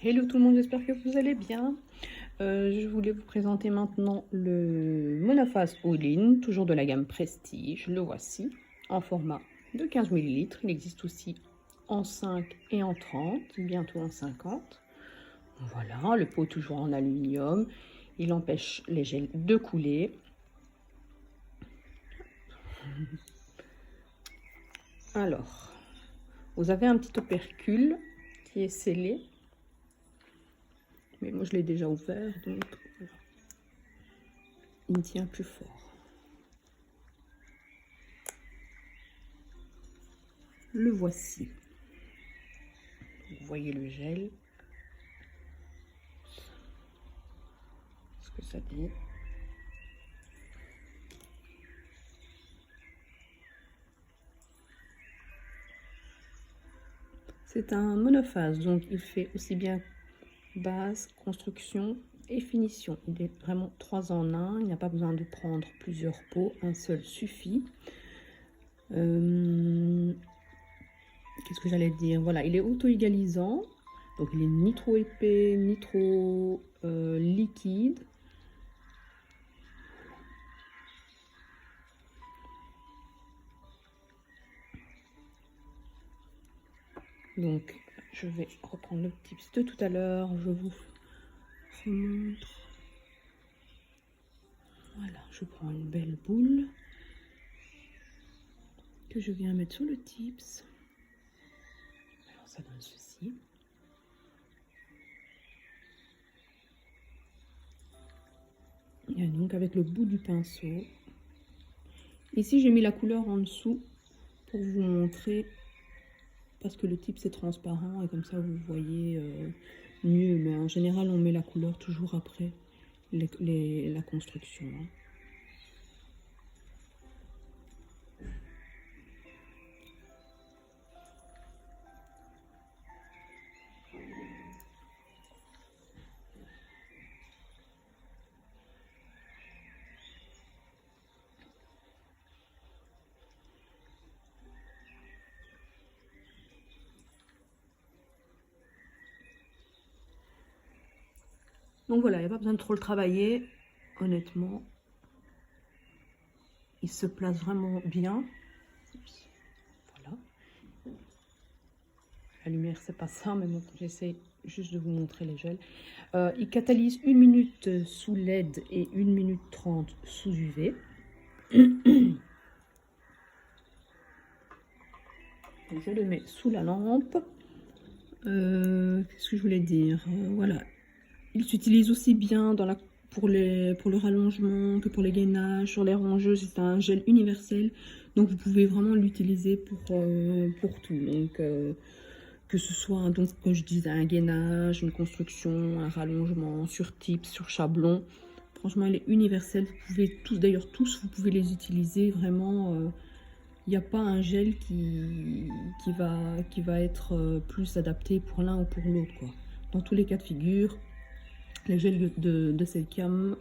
Hello tout le monde, j'espère que vous allez bien. Je voulais vous présenter maintenant le Monophase All-in, toujours de la gamme Prestige. Le voici en format de 15 ml. Il existe aussi en 5 et en 30, bientôt en 50. Voilà, le pot toujours en aluminium. Il empêche les gels de couler. Alors, vous avez un petit opercule qui est scellé. Mais moi je l'ai déjà ouvert, donc voilà. Il tient plus fort. Le voici. Vous voyez le gel. Ce que ça dit. C'est un monophase, donc il fait aussi bien base, construction et finition. Il est vraiment 3 en 1. Il n'y a pas besoin de prendre plusieurs pots. Un seul suffit. Qu'est-ce que j'allais dire? Voilà, il est auto-égalisant. Donc il est ni trop épais, ni trop liquide. Donc je vais reprendre le tips de tout à l'heure. Je vous remontre. Voilà, je prends une belle boule que je viens mettre sur le tips. Alors ça donne ceci. Et donc avec le bout du pinceau. Ici j'ai mis la couleur en dessous pour vous montrer, parce que le tips est transparent et comme ça vous voyez mieux. Mais en général on met la couleur toujours après la construction. Donc voilà, il n'y a pas besoin de trop le travailler, honnêtement. Il se place vraiment bien. Voilà. La lumière, c'est pas ça, mais bon, j'essaie juste de vous montrer les gels. Il catalyse 1 minute sous LED et 1 minute 30 sous UV. Je le mets sous la lampe. Qu'est-ce que je voulais dire? Voilà. Il s'utilise aussi bien pour le rallongement que pour les gainages, sur les rongeuses. C'est un gel universel. Donc vous pouvez vraiment l'utiliser pour tout. Donc que ce soit, donc, comme je disais, un gainage, une construction, un rallongement, sur tips, sur chablon. Franchement, elle est universelle. Vous pouvez tous, d'ailleurs tous, vous pouvez les utiliser vraiment. Il n'y a pas un gel qui va être plus adapté pour l'un ou pour l'autre, quoi. Dans tous les cas de figure, les gels de Selcam,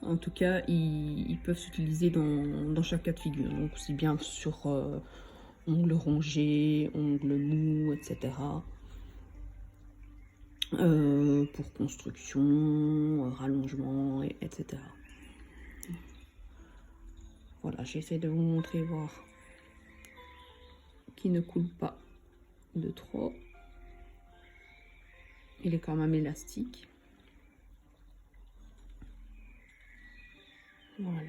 en tout cas, ils peuvent s'utiliser dans chaque cas de figure. Donc aussi bien sur ongles rongés, ongles mous, etc. Pour construction, rallongement, etc. Voilà, j'essaie de vous montrer, voir qui ne coule pas de trop. Il est quand même élastique. Voilà.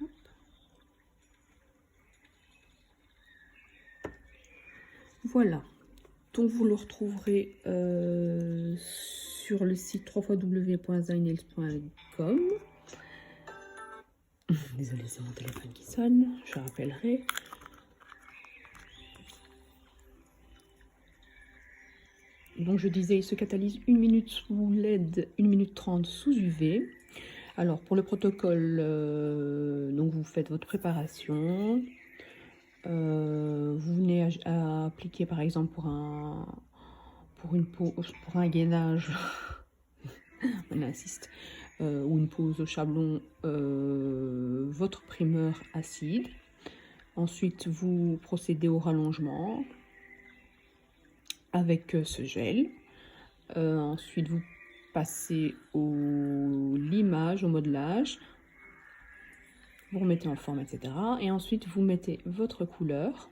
Hop. Voilà. Donc vous le retrouverez sur le site www.zainels.com. Désolée, c'est mon téléphone qui sonne, je rappellerai. Donc je disais, il se catalyse 1 minute sous LED, 1 minute 30 sous UV. Alors pour le protocole, donc vous faites votre préparation. Vous venez à appliquer par exemple pour un gainage, on insiste, ou une pose au chablon, votre primeur acide. Ensuite vous procédez au rallongement avec ce gel. Ensuite, vous passez au limage, au modelage. Vous remettez en forme, etc. Et ensuite, vous mettez votre couleur.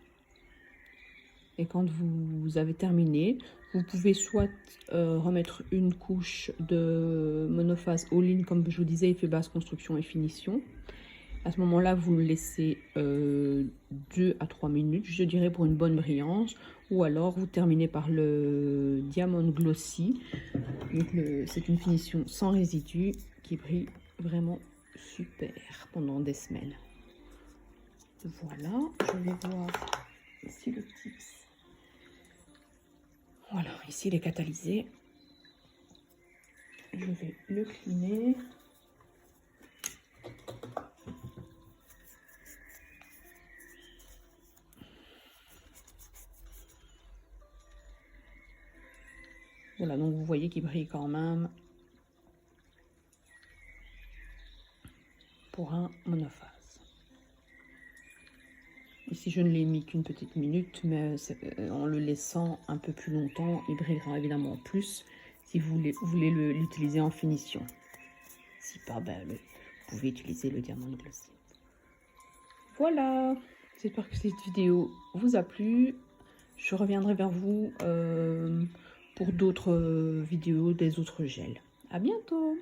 Et quand vous avez terminé, vous pouvez soit remettre une couche de monophase all-in, comme je vous disais, effet basse construction et finition. À ce moment-là, vous le laissez 2 à 3 minutes, je dirais, pour une bonne brillance. Ou alors, vous terminez par le Diamond Glossy. C'est une finition sans résidus qui brille vraiment super pendant des semaines. Voilà, je vais voir ici le tips. Voilà, ici il est catalysé. Je vais le cleaner. Voilà, donc vous voyez qu'il brille quand même pour un monophase. Ici, je ne l'ai mis qu'une petite minute, mais en le laissant un peu plus longtemps, il brillera évidemment plus si vous voulez l'utiliser en finition. Si pas, ben, vous pouvez utiliser le Diamond Glossy. Voilà, j'espère que cette vidéo vous a plu. Je reviendrai vers vous pour d'autres vidéos, des autres gels. À bientôt!